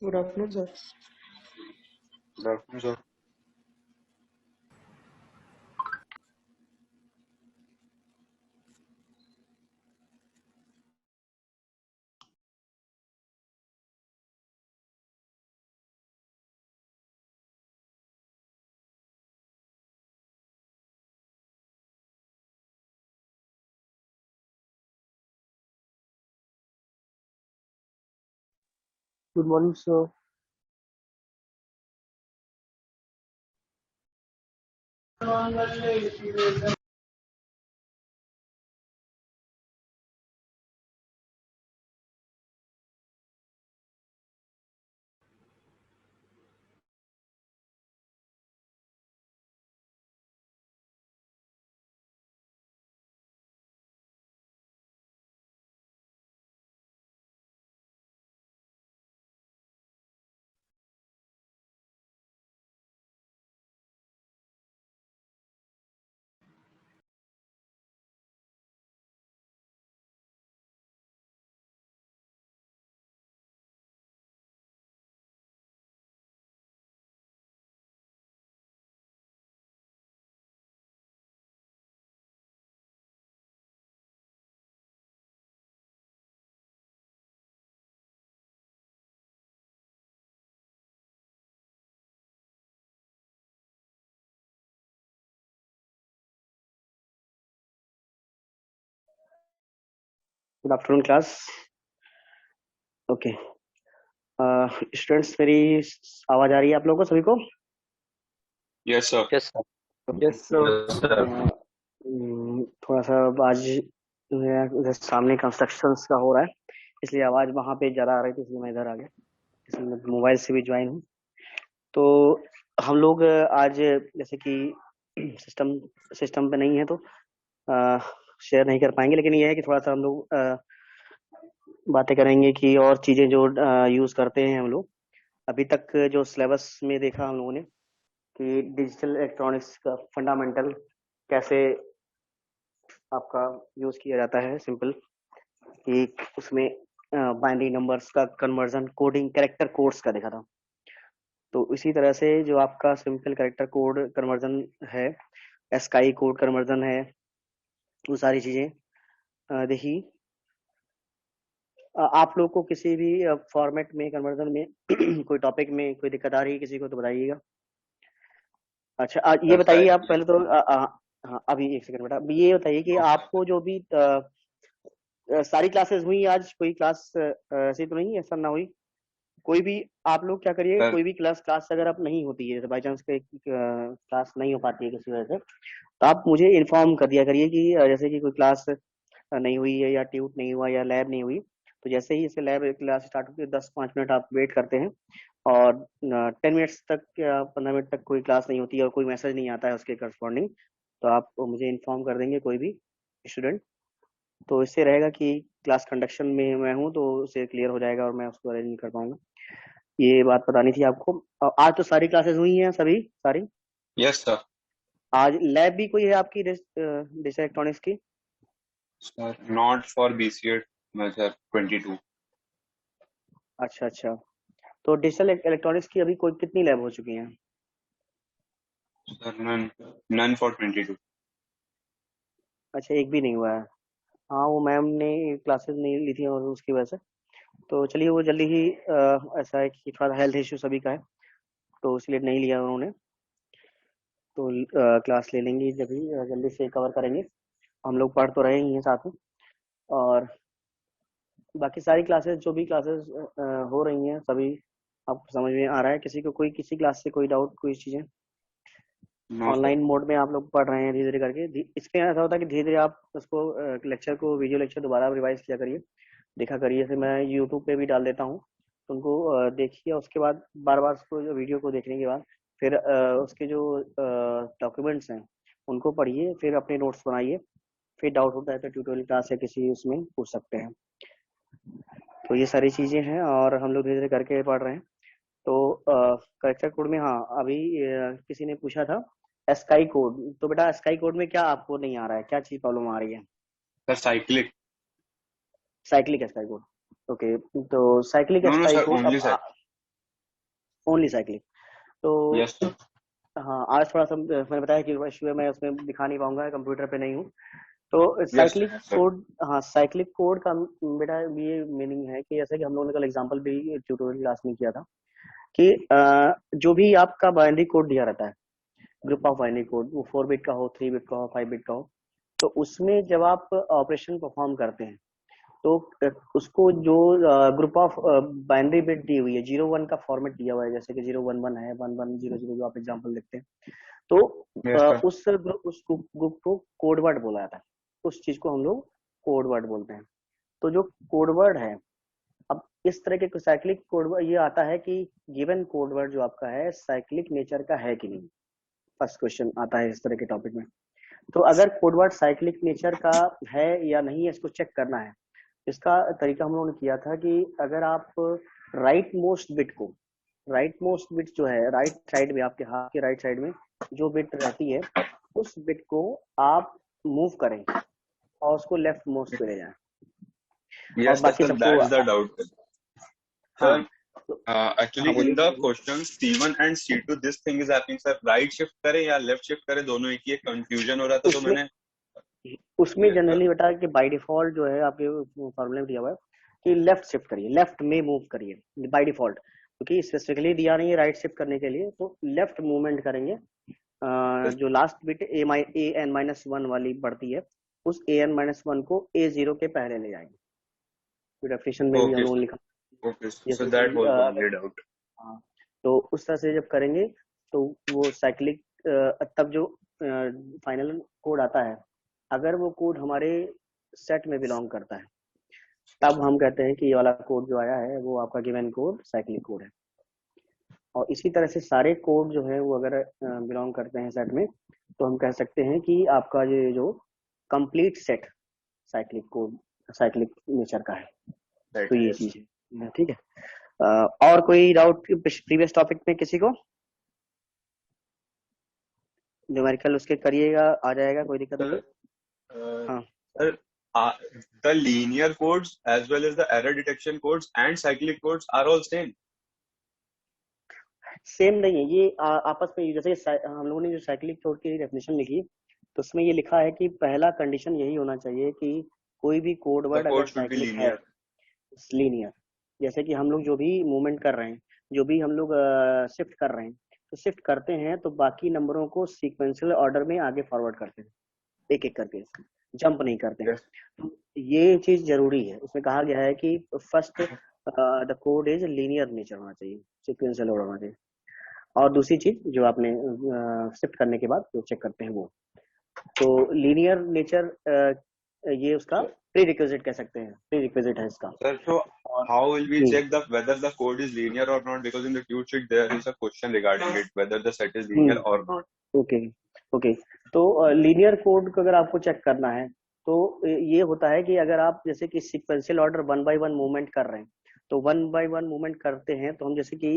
Good afternoon, sir. Good afternoon, sir. Good morning, sir. Good afternoon class. Okay students, मेरी आवाज आ रही है आप लोगों को सभी को? Yes, sir. Yes, sir. Yes, sir. Yes, sir. थोड़ा सा आज मेरा उधर सामने कंस्ट्रक्शंस का हो रहा है, इसलिए आवाज वहां पे ज्यादा आ रही थी, इसलिए मैं इधर आ गया। इसलिए मैं मोबाइल से भी ज्वाइन हूँ। तो हम लोग आज जैसे कि सिस्टम सिस्टम पे नहीं है तो शेयर नहीं कर पाएंगे, लेकिन ये है कि थोड़ा सा हम लोग बातें करेंगे कि और चीजें जो यूज करते हैं हम लोग। अभी तक जो सिलेबस में देखा हम लोगों ने कि डिजिटल इलेक्ट्रॉनिक्स का फंडामेंटल कैसे आपका यूज किया जाता है, सिंपल कि उसमें बाइनरी नंबर्स का कन्वर्जन, कोडिंग, कैरेक्टर कोड्स का देखा था। तो इसी तरह से जो आपका सिंपल कैरेक्टर कोड कन्वर्जन है, एस्काई कोड कन्वर्जन है, वो सारी चीजें देखी। आप लोग को किसी भी फॉर्मेट में कन्वर्जन में कोई टॉपिक में कोई दिक्कत आ रही है किसी को तो बताइएगा। अच्छा ये Sir, बताइए आप पहले तो हाँ अभी एक सेकंड बेटा, अभी ये बताइए कि आपको जो भी सारी क्लासेस हुई आज, कोई क्लास ऐसी तो नहीं ऐसा ना हुई कोई भी? आप लोग क्या करिए, sir, कोई भी क्लास अगर आप नहीं होती है, जैसे बाई चांस क्लास नहीं हो पाती है किसी वजह से, तो आप मुझे इन्फॉर्म कर दिया करिए कि जैसे कि कोई क्लास नहीं हुई है या ट्यूट नहीं हुआ या लैब नहीं हुई, तो जैसे ही इससे लैब क्लास स्टार्ट होती है 10-5 मिनट आप वेट करते हैं, और 10 मिनट्स तक या 15 मिनट तक कोई क्लास नहीं होती है और कोई मैसेज नहीं आता है उसके करस्पॉन्डिंग, तो आप मुझे इन्फॉर्म कर देंगे कोई भी स्टूडेंट। तो इससे रहेगा कि क्लास कंडक्शन में मैं हूँ तो उसे क्लियर हो जाएगा और मैं उसको अरेंज नहीं कर पाऊंगा। ये बात बतानी थी आपको। आज तो सारी क्लासेस हुई हैं, सभी सारी। yes, sir. आज लैब भी कोई है आपकी डिजिटल इलेक्ट्रॉनिक्स की? Sir, not for BCA, sir, 22. अच्छा अच्छा, तो डिजिटल इलेक्ट्रॉनिक्स की अभी कोई कितनी लैब हो चुकी हैं? Sir, none for 22. अच्छा, एक भी नहीं हुआ है। हाँ, वो मैम ने क्लासेस नहीं ली थी और उसकी वजह से, तो चलिए वो जल्दी ही ऐसा है कि थोड़ा हेल्थ इश्यू सभी का है, तो इसलिए नहीं लिया उन्होंने। तो क्लास ले लेंगे जब भी जल्दी से कवर करेंगे। हम लोग पढ़ तो रहे ही हैं साथ में, और बाकी सारी क्लासेस जो भी क्लासेस हो रही हैं सभी आपको समझ में आ रहा है? किसी को कोई किसी क्लास से कोई डाउट, कोई चीज़ें? No, sir. ऑनलाइन मोड में आप लोग पढ़ रहे हैं धीरे धीरे करके। इसमें ऐसा होता है कि धीरे धीरे आप उसको लेक्चर को, वीडियो लेक्चर दोबारा रिवाइज किया करिए, देखा करिए। जैसे मैं यूट्यूब पे भी डाल देता हूँ, तो उनको देखिए, उसके बाद बार बार उसको वीडियो को देखने के बाद फिर उसके जो डॉक्यूमेंट्स हैं उनको पढ़िए, फिर अपने नोट्स बनाइए, फिर डाउट होता है तो ट्यूटोरियल क्लास या किसी उसमें पूछ सकते हैं। तो ये सारी चीज़ें हैं और हम लोग धीरे धीरे करके पढ़ रहे हैं। तो करेक्टर कोड में, हाँ अभी किसी ने पूछा था स्काई कोड, तो बेटा स्काई कोड में क्या आपको नहीं आ रहा है, क्या चीज प्रॉब्लम आ रही है? Sir, cyclic. Cyclic sky code, okay. तो cyclic No, no, sky sir, code only अब sir. Only cyclic. तो Yes, sir. हाँ, आज थोड़ा सा मैंने बताया कि इशू है, मैं उसमें दिखा नहीं पाऊंगा, कंप्यूटर पे नहीं हूँ। तो Yes, sir. Cyclic Yes, sir. Code, हाँ साइक्लिक कोड का बेटा ये मीनिंग है कि जैसे कि हम लोगों ने कल एग्जांपल भी ट्यूटोरियल क्लास में किया था कि जो भी आपका बाइनरी कोड दिया रहता है, ग्रुप ऑफ बाइनरी कोड, वो 4 बिट का हो, 3 बिट का हो, 5 बिट का हो, तो उसमें जब आप ऑपरेशन परफॉर्म करते हैं तो उसको जो ग्रुप ऑफ बाइनरी बिट दी हुई है, 0 1 का फॉर्मेट दिया हुआ है, जैसे कि 0 1 1 है, 1 1 0 0 जो आप एग्जांपल देखते हैं, तो Yes, sir. उस ग्रुप को कोड वर्ड बोला जाता है। उस चीज को हम लोग कोड वर्ड बोलते हैं। तो जो कोड वर्ड है, अब इस तरह के साइक्लिक कोड वर्ड ये आता है कि गिवन कोड वर्ड जो आपका है साइक्लिक नेचर का है कि नहीं। फर्स्ट क्वेश्चन आता है इस तरह के टॉपिक में। तो अगर कोड वर्ड साइक्लिक नेचर का है या नहीं है, इसको चेक करना है। इसका तरीका हम लोगों ने किया था कि अगर आप राइट मोस्ट बिट को, राइट मोस्ट बिट जो है राइट साइड में, आपके हाथ के राइट साइड में जो बिट रहती है, उस बिट को आप मूव करें और उसको लेफ्ट मोस्ट पे ले जाएं, और Yes, बाकी sir. सबको That's the doubt. हाँ। Sir, तो हाँ actually in बोलिए। the questions C1 and C2 this thing is happening, sir. Right shift करें या left shift करें, दोनों एक ही है, confusion हो रहा था, तो उसमें मैंने। उसमें Yes, sir. जनरली बेटा कि बाय डिफॉल्ट जो है आपके फॉर्मूले में दिया हुआ है कि लेफ्ट शिफ्ट करिए, लेफ्ट में मूव करिए बाय डिफॉल्ट, क्योंकि स्पेसिफिकली दिया नहीं है राइट शिफ्ट करने के लिए, तो लेफ्ट मूवमेंट करेंगे। Yes, जो last bit A N minus one वाली बढ़ती है, उस ए एन माइनस वन को ए जीरो के पहले ले जाएंगे। तो डेफिनेशन में भी हम okay, लोगों sir. ने लिखा, Okay, so जैसे that कि was अगर, only doubt. हाँ, तो उस तरह से जब करेंगे तो वो साइक्लिक, तब जो फाइनल कोड आता है, अगर वो कोड हमारे सेट में बिलोंग करता है, तब हम कहते हैं कि ये वाला कोड जो आया है वो आपका गिवन कोड साइक्लिक कोड है। और इसी तरह से सारे कोड जो है वो अगर बिलोंग करते हैं सेट में, तो हम कह सकते हैं कि आपका ये जो complete set cyclic code, cyclic nature का है। Right, तो ये yes. चीज है, ठीक है। और कोई डाउट प्रीवियस टॉपिक में किसी को? न्यूमेरिकल उसके करिएगा, आ जाएगा, कोई दिक्कत नहीं है। Sir, uh, हाँ, sir, uh, the linear codes as well as the error detection codes and cyclic codes are all same. Same नहीं है ये, आपस में जैसे हम लोगों ने जो साइक्लिक कोड की डेफिनेशन लिखी, तो उसमें ये लिखा है कि पहला कंडीशन यही होना चाहिए कि कोई भी कोड The वर्ड अगर code should be साइक्लिक है, linear. लीनियर। जैसे कि हम लोग जो भी मूवमेंट कर रहे हैं, जो भी हम लोग शिफ्ट कर रहे हैं, तो शिफ्ट करते हैं तो बाकी नंबरों को सीक्वेंशियल ऑर्डर में आगे फॉरवर्ड करते हैं, एक एक करके, जंप नहीं करते हैं। Yes. तो ये चीज जरूरी है, उसमें कहा गया है कि first the code is linear nature होना चाहिए, सीक्वेंशियल ऑर्डर होना चाहिए। और दूसरी चीज जो आपने शिफ्ट करने के बाद जो चेक करते हैं वो, तो लीनियर नेचर ये उसका So, प्री रिक्विजिट कह सकते हैं, प्री रिक्विजिट है इसका। sir, so और how will we hmm, check the whether the code is linear or not? Because in the Q sheet there is a question regarding it, whether the set is linear or not. Okay, okay. तो linear code को अगर आपको check करना है, तो ये होता है कि अगर आप जैसे कि sequential order one by one movement कर रहे हैं, तो वन बाय वन मूवमेंट करते हैं तो हम जैसे कि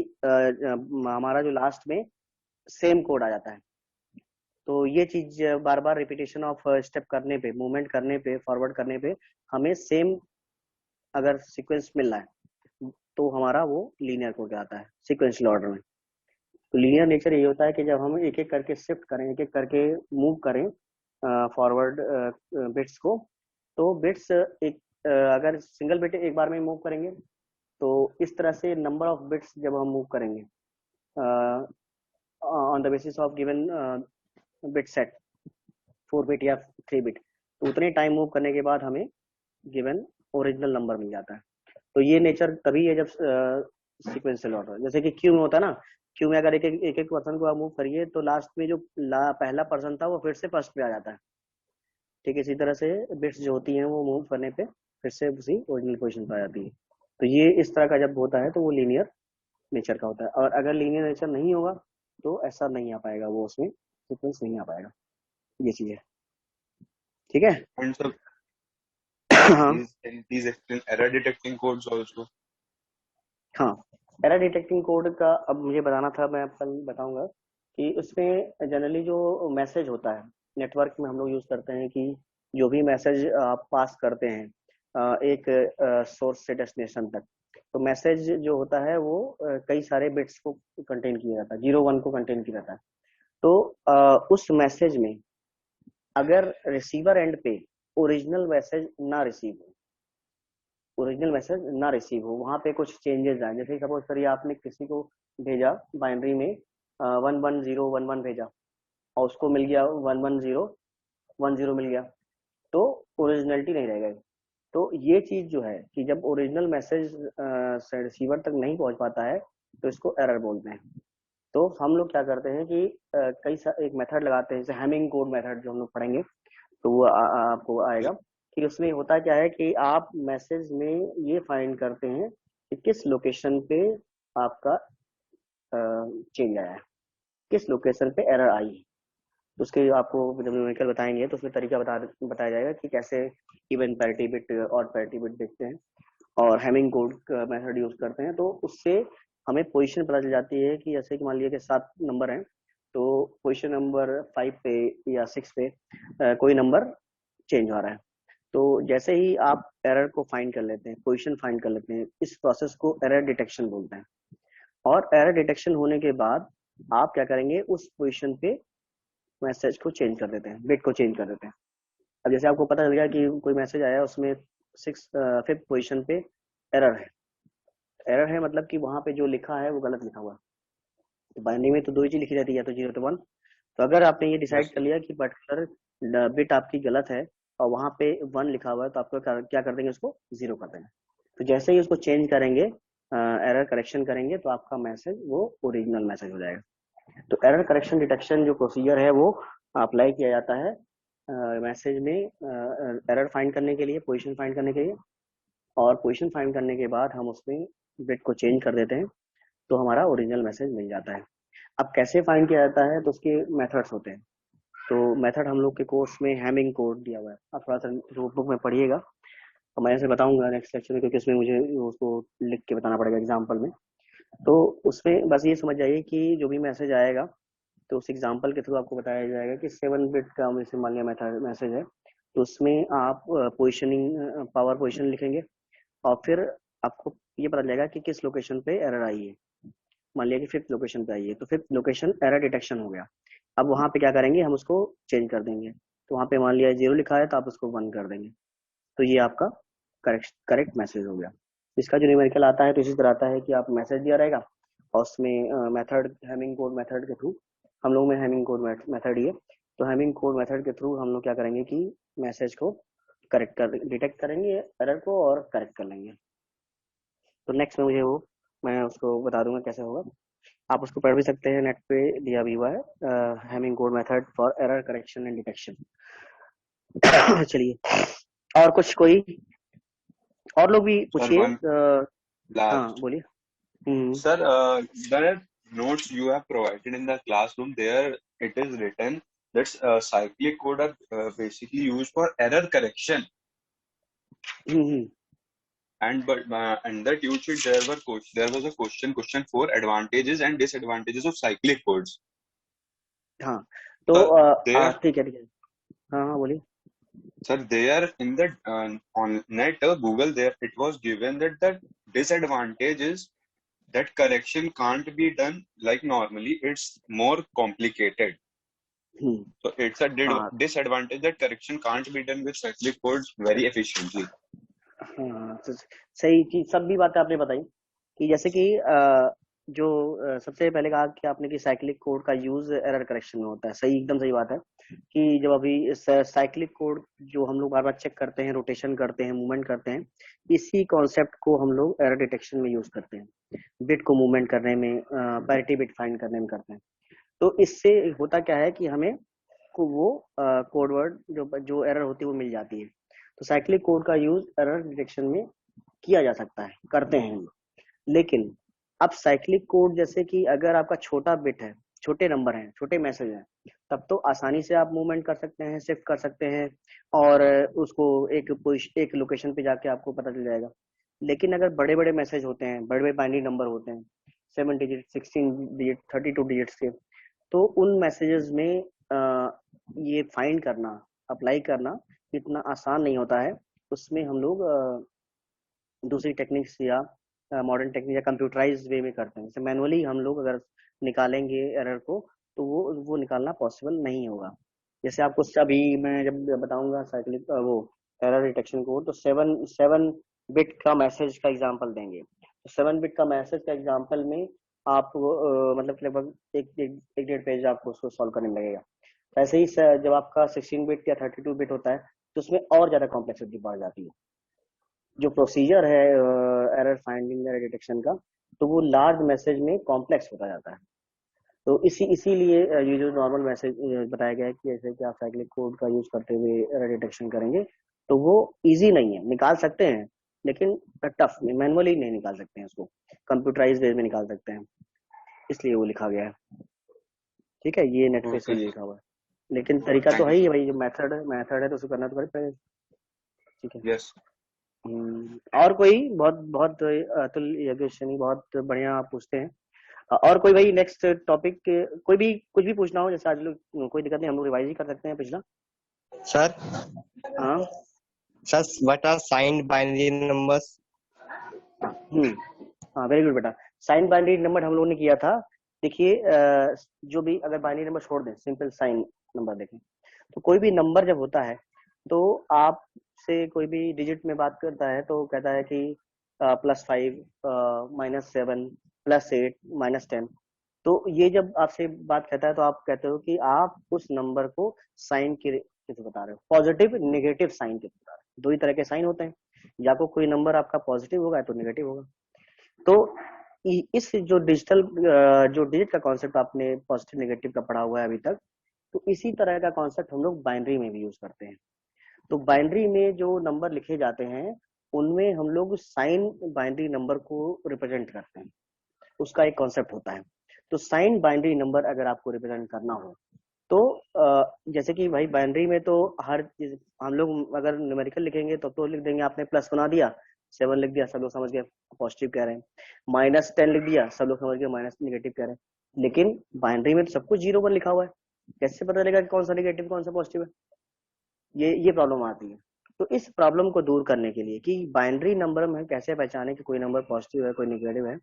हमारा जो लास्ट में सेम कोड आ जाता है। तो ये चीज बार बार रिपीटेशन ऑफ स्टेप करने पे, मूवमेंट करने पे, फॉरवर्ड करने पे हमें सेम अगर सीक्वेंस मिल रहा है, तो हमारा वो लीनियर कोड आता है सीक्वेंशियल ऑर्डर में। तो लीनियर नेचर ये होता है कि जब हम एक एक करके शिफ्ट करें, एक एक करके मूव करें फॉरवर्ड बिट्स को, तो बिट्स एक अगर सिंगल बिट एक बार में मूव करेंगे, तो इस तरह से नंबर ऑफ बिट्स जब हम मूव करेंगे on the basis of given bit set, 4 bit या 3 बिट, तो उतने टाइम मूव करने के बाद हमें गिवन ओरिजिनल नंबर मिल जाता है। तो ये नेचर तभी है जब सीक्वेंशियल ऑर्डर, जैसे कि क्यू में होता है ना, क्यू में अगर एक एक पर्सन को आप मूव करिए तो लास्ट में जो पहला पर्सन था वो फिर से फर्स्ट पे आ जाता है। ठीक है, इसी तरह से बिट्स जो होती हैं वो मूव करने पे फिर से उसी ओरिजिनल पोजीशन पे आ जाती है। तो ये इस तरह का जब होता है तो वो लीनियर नेचर का होता है, और अगर लीनियर नेचर नहीं होगा तो ऐसा नहीं आ पाएगा, वो उसमें सीक्वेंस नहीं आ पाएगा। ये चीज है, ठीक है। And so हाँ, these explain error detecting codes also. हाँ, एरर डिटेक्टिंग कोड का अब मुझे बताना था, मैं कल बताऊंगा कि उसमें जनरली जो मैसेज होता है नेटवर्क में हम लोग यूज करते हैं कि जो भी मैसेज आप पास करते हैं एक सोर्स से डेस्टिनेशन तक, तो मैसेज जो होता है वो कई सारे बिट्स को कंटेन किया जाता है, 0 1 को कंटेन किया जाता है। तो उस मैसेज में अगर रिसीवर एंड पे ओरिजिनल मैसेज ना रिसीव हो, ओरिजिनल मैसेज ना रिसीव हो, वहां पे कुछ चेंजेस आए, जैसे सपोज करिए आपने किसी को भेजा बाइनरी में 11011 भेजा और उसको मिल गया 11010 मिल गया, तो ओरिजिनलिटी नहीं रह गई। तो ये चीज जो है कि जब ओरिजिनल मैसेज रिसीवर तक नहीं पहुंच पाता है तो इसको एरर बोलते हैं। तो हम लोग क्या करते हैं कि एक मेथड लगाते हैं, जैसे हैमिंग कोड मेथड जो हम लोग पढ़ेंगे तो वो आपको आएगा कि उसमें होता क्या है कि आप मैसेज में ये फाइंड करते हैं कि किस लोकेशन पे आपका चेंज आया है, किस लोकेशन पे एरर आई है। तो उसके आपको जब न्यूमेरिकल बताएंगे तो उसमें तरीका बताया जाएगा कि कैसे इवन पैरिटी बिट और पैरिटी बिट देखते हैं और हैमिंग कोड का मेथड यूज करते हैं। तो उससे हमें पोजीशन पता चल जाती है कि जैसे कि मान लिया कि 7 नंबर हैं, तो पोजीशन नंबर 5 पे या 6 पे कोई नंबर चेंज हो रहा है। तो जैसे ही आप एरर को फाइंड कर लेते हैं, पोजीशन फाइंड कर लेते हैं, इस प्रोसेस को एरर डिटेक्शन बोलते हैं। और एरर डिटेक्शन होने के बाद आप क्या करेंगे, उस पोजीशन पे मैसेज को चेंज कर देते हैं, बिट को चेंज कर देते हैं। अब जैसे आपको पता चल गया कि कोई मैसेज आया उसमें 5th पोजीशन पे एरर है। एरर है मतलब कि वहां पे जो लिखा है वो गलत लिखा हुआ है। तो बाइनरी में तो दो ही चीज लिखी रहती है, या तो 0 तो 1। तो अगर आपने ये डिसाइड यस कर लिया कि पर्टिकुलर बिट आपकी गलत है और वहां पे 1 लिखा हुआ है, तो आपको क्या कर देंगे, उसको 0 कर देंगे। तो जैसे ही उसको चेंज करेंगे, एरर करेक्शन करेंगे, तो आपका मैसेज वो ओरिजिनल मैसेज हो जाएगा। तो एरर करेक्शन डिटेक्शन जो प्रोसीजर है वो अप्लाई किया जाता है मैसेज में एरर फाइंड करने के लिए, पोजीशन फाइंड करने के लिए। और पोजीशन फाइंड करने के बाद हम उसमें बिट को चेंज कर देते हैं, तो हमारा ओरिजिनल मैसेज मिल जाता है। अब कैसे फाइंड किया जाता है, तो उसके मेथड्स होते हैं। तो मेथड हम लोग के कोर्स में हैमिंग कोड दिया हुआ है, आप थोड़ा सा नोटबुक में पढ़िएगा, तो मैं ऐसे बताऊंगा नेक्स्ट लेक्चर में, क्योंकि उसमें मुझे उसको लिख के बताना पड़ेगा एग्जाम्पल में। तो उसमें बस ये समझ जाइए कि जो भी मैसेज आएगा तो उस एग्जाम्पल के थ्रू आपको बताया जाएगा कि 7 बिट का जैसे मान लिया मेथड मैसेज है, तो उसमें आप पोजिशनिंग पावर पोजिशन लिखेंगे और फिर आपको ये पता चलेगा कि किस लोकेशन पे एरर आई है। मान लिया कि 5th लोकेशन पे आई है, तो 5th लोकेशन एरर डिटेक्शन हो गया। अब वहां पे क्या करेंगे, हम उसको चेंज कर देंगे। तो वहां पे मान लिया 0 लिखा है तो आप उसको 1 कर देंगे, तो ये आपका करेक्ट मैसेज हो गया। इसका जो न्यूमेरिकल आता है तो इसी तरह आता है कि आप मैसेज दिया रहेगा और उसमें मेथड हैमिंग कोड मेथड के थ्रू, हम लोग में हैमिंग कोड मेथड ही है, तो हैमिंग कोड मेथड के थ्रू हम लोग क्या करेंगे कि मैसेज को डिटेक्ट करेंगे एरर को और करेक्ट कर लेंगे। तो नेक्स्ट में मुझे वो मैं उसको बता दूंगा कैसे होगा, आप उसको पढ़ भी सकते हैं, नेट पे दिया भी हुआ है Hamming code method for error correction and detection. चलिए, और कुछ कोई और लोग भी सर पूछिए। वन हाँ लास्ट बोलिए। हम्म। sir, the notes you have provided in the classroom, there it is written that cyclic code are basically used for error correction, hmm. and that you should there was a question 4, advantages and disadvantages of cyclic codes. हाँ तो Sir, there ठीक है ठीक है। हाँ हाँ बोलिए। sir there in the on net Google, there it was given that the disadvantage is that correction can't be done like normally, it's more complicated. Hmm. So it's a हाँ disadvantage that correction can't be done with cyclic codes very efficiently. हाँ तो सही चीज, सब भी बातें आपने बताई कि जैसे कि जो सबसे पहले कहा कि आपने कि साइक्लिक कोड का यूज एरर करेक्शन में होता है, सही, एकदम सही बात है कि जब अभी साइक्लिक कोड जो हम लोग बार बार चेक करते हैं, रोटेशन करते हैं, मूवमेंट करते हैं, इसी कॉन्सेप्ट को हम लोग एरर डिटेक्शन में यूज करते हैं, बिट को मूवमेंट करने में, पैरिटी बिट फाइंड करने में करते हैं। तो इससे होता क्या है कि हमें को वो कोड वर्ड जो जो एरर होती है वो मिल जाती है। तो साइक्लिक कोड का यूज एरर डिटेक्शन में किया जा सकता है, करते हैं हम। लेकिन अब साइक्लिक कोड जैसे कि अगर आपका छोटा बिट है, छोटे नंबर हैं, छोटे मैसेज हैं, तब तो आसानी से आप मूवमेंट कर सकते हैं, शिफ्ट कर सकते हैं और उसको एक लोकेशन पे जाके आपको पता चल जाएगा। लेकिन अगर बड़े बड़े मैसेज होते हैं, बड़े बड़े बाइनरी नंबर होते हैं, 7 डिजिट, 16 डिजिट, 32 डिजिट्स के, तो उन मैसेजेस में ये फाइंड करना, अप्लाई करना इतना आसान नहीं होता है। उसमें हम लोग दूसरी टेक्निक्स या मॉडर्न टेक्निक या कंप्यूटराइज्ड वे में करते हैं। जैसे मैनुअली हम लोग अगर निकालेंगे एरर को तो वो निकालना पॉसिबल नहीं होगा। जैसे आपको अभी मैं जब बताऊंगा साइक्लिक वो एरर डिटेक्शन को, तो सेवन सेवन बिट का मैसेज का एग्जांपल देंगे। तो 7 बिट का मैसेज का एग्जांपल में आप मतलब लगभग एक डेढ़ पेज आपको उसको सॉल्व करने लगेगा। ऐसे ही जब आपका 16 बिट या 32 बिट होता है तो उसमें और ज्यादा कॉम्प्लेक्सिटी बढ़ जाती है। जो प्रोसीजर है एरर फाइंडिंग एरर डिटेक्शन का, तो वो लार्ज मैसेज में कॉम्प्लेक्स होता जाता है। तो इसीलिए ये जो नॉर्मल मैसेज बताया गया है कि जैसे कि आप साइक्लिक कोड का यूज करते हुए एरर डिटेक्शन करेंगे, तो वो इजी नहीं है। निकाल सकते हैं लेकिन टफ, मैनुअली नहीं निकाल सकते हैं उसको, कंप्यूटराइज वे में निकाल सकते हैं, इसलिए वो लिखा गया है। ठीक है, ये नेट पे ओके सही जी, लिखा हुआ है, लेकिन तरीका तो थैंक यू है ही सर। भाई, जो मेथड है तो उसको करना तो पड़ेगा। ठीक है। यस और कोई बहुत बहुत अतुल यज्ञेश्वरी बहुत बढ़िया आप पूछते हैं। और कोई भाई नेक्स्ट टॉपिक, कोई भी कुछ भी पूछना हो, जैसे आज लोग कोई दिक्कत नहीं, हम लोग रिवाइज ही कर सकते हैं पिछला। सर हाँ। Sir what are signed binary numbers? Hmm हाँ, वेरी गुड बेटा। साइन बाइनरी नंबर हम लोगों ने किया था। देखिए जो भी अगर बाइनरी नंबर छोड़ दें, सिंपल साइन नंबर देखें, तो कोई भी नंबर जब होता है तो आप से कोई भी डिजिट में बात करता है तो कहता है कि +5 -7 +8 -10। तो ये जब आपसे बात कहता है तो आप कहते हो कि आप उस नंबर को साइन के थ्रू बता रहे हो, पॉजिटिव नेगेटिव साइन के थ्रू बता रहे हो। दो ही तरह के साइन होते हैं, या को कोई नंबर आपका पॉजिटिव होगा तो नेगेटिव होगा। तो इस जो डिजिट का कॉन्सेप्ट आपने पॉजिटिव नेगेटिव का पढ़ा हुआ है अभी तक, तो इसी तरह का कॉन्सेप्ट हम लोग बाइनरी में भी यूज करते हैं। तो बाइनरी में जो नंबर लिखे जाते हैं उनमें हम लोग साइन बाइनरी नंबर को रिप्रेजेंट करते हैं, उसका एक कॉन्सेप्ट होता है। तो साइन बाइनरी नंबर अगर आपको रिप्रेजेंट करना हो तो जैसे कि भाई बाइनरी में तो हर चीज हम लोग अगर न्यूमेरिकल लिखेंगे तो लिख देंगे, आपने प्लस बना दिया, 7 लिख दिया, सब लोग समझ गए पॉजिटिव कह रहे हैं। -10 लिख दिया, सब लोग समझ गए माइनस नेगेटिव कह रहे हैं। लेकिन बाइनरी में तो सब कुछ 0 1 लिखा हुआ है, कैसे पता चलेगा कि कौन सा नेगेटिव कौन सा पॉजिटिव है? ये प्रॉब्लम आती है। तो इस प्रॉब्लम को दूर करने के लिए कि बाइनरी नंबर में कैसे पहचाने कि कोई नंबर पॉजिटिव है कोई नेगेटिव है,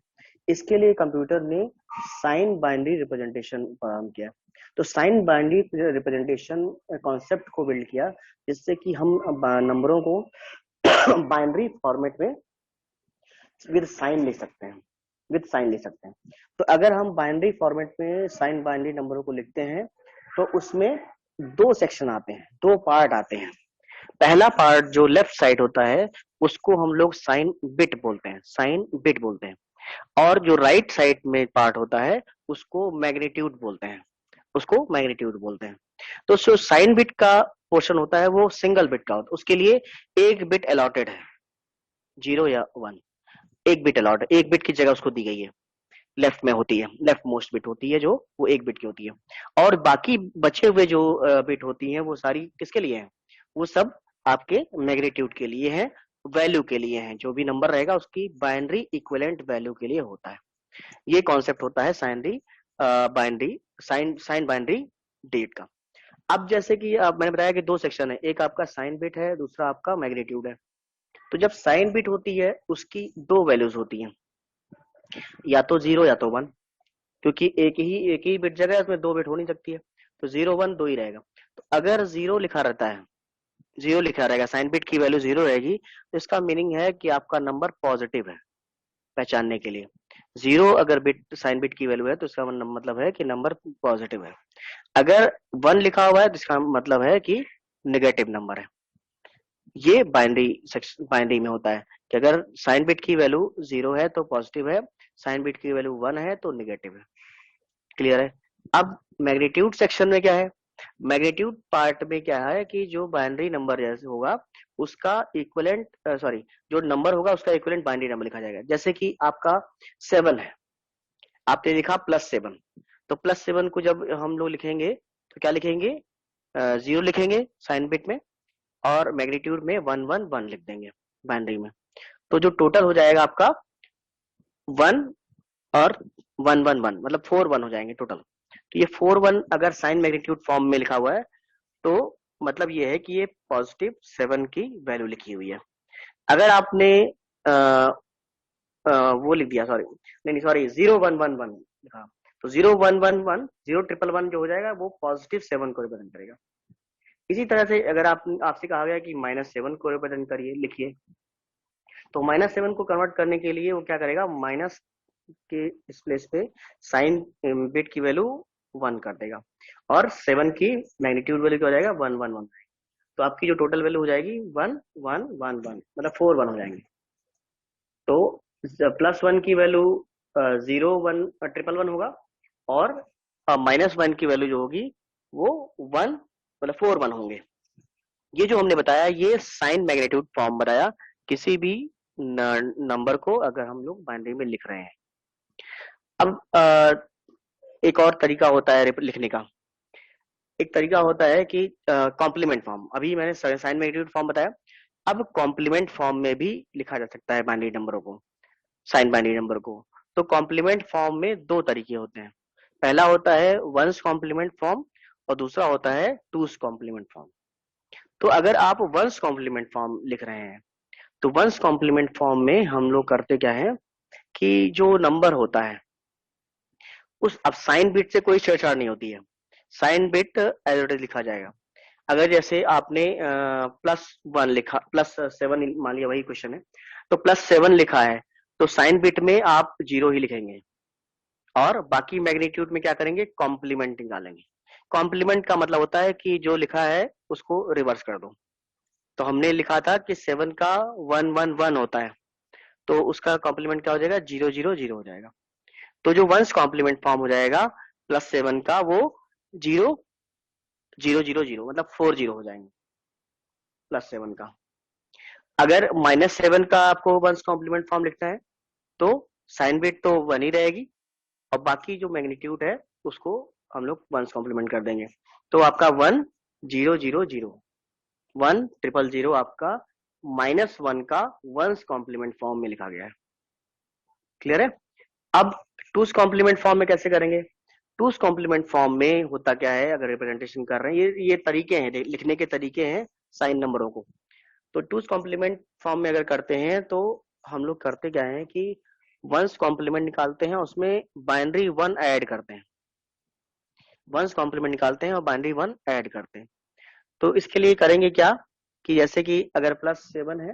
इसके लिए कंप्यूटर ने साइन बाइनरी रिप्रेजेंटेशन प्रारंभ किया। तो साइन बाइनरी रिप्रेजेंटेशन कॉन्सेप्ट को बिल्ड किया, जिससे कि हम नंबरों को बाइनरी फॉर्मेट में विद साइन लिख सकते हैं, विद साइन लिख सकते हैं। तो अगर हम बाइनरी फॉर्मेट में साइन बाइनरी नंबरों को लिखते हैं तो उसमें दो सेक्शन आते हैं, दो पार्ट आते हैं। पहला पार्ट जो लेफ्ट साइड होता है उसको हम लोग साइन बिट बोलते हैं, साइन बिट बोलते हैं। और जो राइट साइड में पार्ट होता है उसको मैग्नीट्यूड बोलते हैं, उसको मैग्नीट्यूड बोलते हैं। तो जो साइन बिट का पोर्शन होता है वो सिंगल बिट का होता है, उसके लिए एक बिट अलॉटेड है, 0 या 1, एक बिट अलॉट, एक बिट की जगह उसको दी गई है, लेफ्ट में होती है, लेफ्ट मोस्ट बिट होती है जो, वो एक बिट की होती है। और बाकी बचे हुए जो बिट होती हैं वो सारी किसके लिए हैं? वो सब आपके मैग्नीट्यूड के लिए है, वैल्यू के लिए है। जो भी नंबर रहेगा उसकी बाइनरी इक्विवेलेंट वैल्यू के लिए होता है। ये कॉन्सेप्ट होता है साइनरी बाइनरी साइन बाइनरी डेट का। अब जैसे कि मैंने बताया कि दो सेक्शन है, एक आपका साइन बिट है, दूसरा आपका मैग्नीट्यूड है। तो जब साइन बिट होती है उसकी दो वैल्यूज होती हैं, या तो 0 या तो 1, क्योंकि एक ही बिट जगह है, उसमें दो बिट हो नहीं सकती है, तो 0 1 दो ही रहेगा। तो अगर 0 लिखा रहता है, 0 लिखा रहेगा, साइन बिट की वैल्यू 0 रहेगी, तो इसका मीनिंग है कि आपका नंबर पॉजिटिव है। पहचानने के लिए 0 अगर बिट साइन बिट की वैल्यू है तो इसका मतलब है कि नंबर पॉजिटिव है। अगर 1 लिखा हुआ है तो इसका मतलब है कि नेगेटिव नंबर है। ये बाइनरी में होता है कि अगर साइन बिट की वैल्यू 0 है तो पॉजिटिव है, साइन बिट की वैल्यू 1 है तो नेगेटिव है। क्लियर है? अब मैग्नीट्यूड सेक्शन में क्या है? मैग्नीट्यूड पार्ट में क्या है कि जो बाइनरी नंबर जैसे होगा उसका इक्विवेलेंट, सॉरी, जो नंबर होगा उसका इक्विवेलेंट बाइनरी नंबर लिखा जाएगा। जैसे कि आपका 7 है, आपने लिखा +7, तो +7 को जब हम लोग लिखेंगे तो क्या लिखेंगे? 0 लिखेंगे साइन बिट में, और मैग्नीट्यूड में 1 1 1 लिख देंगे बाइनरी में। तो जो टोटल हो जाएगा आपका 1 और 1 1 1, मतलब 4 1 हो जाएंगे टोटल। तो ये 4 1 अगर साइन मैग्नीट्यूड फॉर्म में लिखा हुआ है तो मतलब ये है कि ये +7 की वैल्यू लिखी हुई है। अगर आपने वो लिख दिया, सॉरी नहीं सॉरी 0111 लिखा। तो 0111 0111 जो हो जाएगा वो +7 को रिप्रेजेंट करेगा। इसी तरह से अगर आपसे कहा गया कि -7 को रिप्रेजेंट करिए, लिखिए, तो -7 को कन्वर्ट करने के लिए वो क्या करेगा, माइनस के इस प्लेस पे साइन बिट की वैल्यू 1 कर देगा और 7 की मैग्नीट्यूड वैल्यू क्या हो जाएगा, 111। तो आपकी जो टोटल वैल्यू हो जाएगी 1111, मतलब 4 1 हो जाएंगे। तो +1 की वैल्यू 0 1 1 1 होगा और -1 की वैल्यू जो होगी वो 1 मतलब 4 1 होंगे। ये जो हमने बताया ये साइन मैग्नीट्यूड फॉर्म बताया किसी भी नंबर को अगर हम लोग बाइनरी में लिख रहे हैं। अब एक और तरीका होता है लिखने का, एक तरीका होता है कि कॉम्प्लीमेंट फॉर्म। अभी मैंने साइन मैग्नीट्यूड फॉर्म बताया, अब कॉम्प्लीमेंट फॉर्म में भी लिखा जा सकता है बाइनरी नंबरों को, साइन बाइनरी नंबर को। तो कॉम्प्लीमेंट फॉर्म में दो तरीके होते हैं, पहला होता है वंस कॉम्प्लीमेंट फॉर्म और दूसरा होता है टूस कॉम्प्लीमेंट फॉर्म। तो अगर आप वंस कॉम्प्लीमेंट फॉर्म लिख रहे हैं तो वंस कॉम्प्लीमेंट फॉर्म में हम लोग करते क्या है कि जो नंबर होता है उस, अब साइन बिट से कोई छेड़छाड़ नहीं होती है, sign bit as it is लिखा जाएगा। अगर जैसे आपने +1 लिखा, +7 मान लिया, वही क्वेश्चन है, तो +7 लिखा है तो साइन बिट में आप 0 ही लिखेंगे और बाकी मैग्नीट्यूड में क्या करेंगे, कॉम्प्लीमेंट निकालेंगे। कॉम्प्लीमेंट का मतलब होता है कि जो लिखा है उसको रिवर्स कर दो। तो हमने लिखा था कि 7 का 111 होता है, तो उसका कॉम्प्लीमेंट क्या हो जाएगा, 000 हो जाएगा। तो जो वंस कॉम्प्लीमेंट फॉर्म हो जाएगा +7 का वो 0 0 0 0 मतलब 40 हो जाएंगे +7 का। अगर -7 का आपको वंस कॉम्प्लीमेंट फॉर्म लिखना है तो साइन बिट तो 1 ही रहेगी और बाकी जो मैग्नीट्यूड है उसको हम लोग वंस कॉम्प्लीमेंट कर देंगे। तो आपका 1 0 0 0 1 0 0 आपका -1 का वंस कॉम्प्लीमेंट फॉर्म में लिखा गया है। क्लियर है? अब टूस कॉम्प्लीमेंट फॉर्म में कैसे करेंगे? टूस कॉम्प्लीमेंट फॉर्म में होता क्या है, अगर रिप्रेजेंटेशन कर रहे हैं, ये तरीके हैं, लिखने के तरीके हैं साइन नंबरों को। तो टूस कॉम्प्लीमेंट फॉर्म में अगर करते हैं तो हम लोग करते क्या है कि वंस कॉम्प्लीमेंट निकालते हैं, उसमें बाइनरी 1 ऐड करते हैं, वंस कॉम्प्लीमेंट निकालते हैं और बाइनरी 1 ऐड करते हैं। तो इसके लिए करेंगे क्या कि जैसे कि अगर +7 है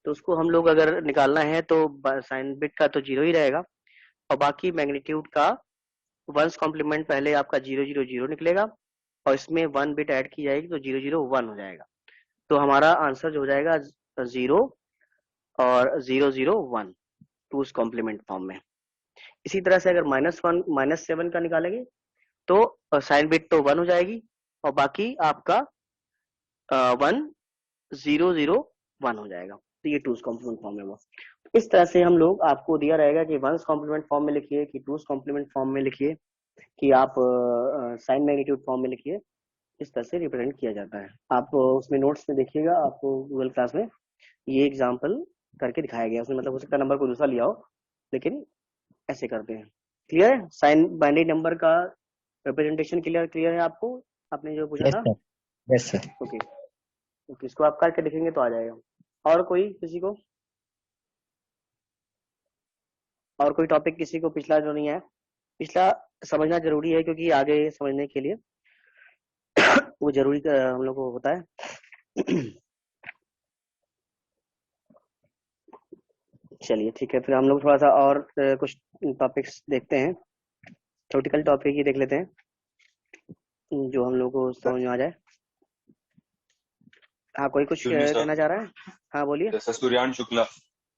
तो उसको हम लोग अगर निकालना है तो साइन बिट का तो 0 ही रहेगा और बाकी मैग्नीट्यूड का वंस कॉम्प्लीमेंट पहले आपका 0 0 0 निकलेगा और इसमें 1 बिट ऐड की जाएगी तो 0 0 1 हो जाएगा। तो हमारा आंसर जो हो जाएगा 0 और 0 0 1 टूस कॉम्प्लीमेंट फॉर्म में। इसी तरह से अगर -7 का निकालेंगे तो साइन बिट तो 1 हो जाएगी और बाकी आपका 1 0 0 1 हो जाएगा। तो ये टूस कॉम्प्लीमेंट फॉर्म है वो। इस तरह से हम लोग, आपको दिया रहेगा कि वंस कॉम्प्लीमेंट फॉर्म में लिखिए कि टूस कॉम्प्लीमेंट फॉर्म में लिखिए कि आप साइन मैग्नीट्यूड फॉर्म में लिखिए। इस तरह से रिप्रेजेंट किया जाता है। आप उसमें नोट्स में देखिएगा, आपको गूगल क्लास में ये एग्जाम्पल करके दिखाया गया, उसमें मतलब हो सकता है नंबर को दूसरा लिया हो लेकिन ऐसे करते हैं। क्लियर है? साइन बाइनरी नंबर का रिप्रेजेंटेशन क्लियर है आपको? आपने जो पूछा यस था। Sir, yes sir. Okay okay, इसको आप करके देखेंगे तो आ जाएगा। और कोई किसी को, और कोई टॉपिक किसी को पिछला जो नहीं है? पिछला समझना जरूरी है क्योंकि आगे समझने के लिए वो जरूरी हम लोग को होता है। चलिए ठीक है, फिर हम लोग थोड़ा सा और कुछ टॉपिक्स देखते हैं, थ्योरेटिकल टॉपिक ही देख लेते हैं जो हम लोग को समझ में आ जाए। हाँ, कोई कुछ Excuse me, sir. कहना चाह रहा है? हाँ बोलिए। Yes, sir. Suryan Shukla,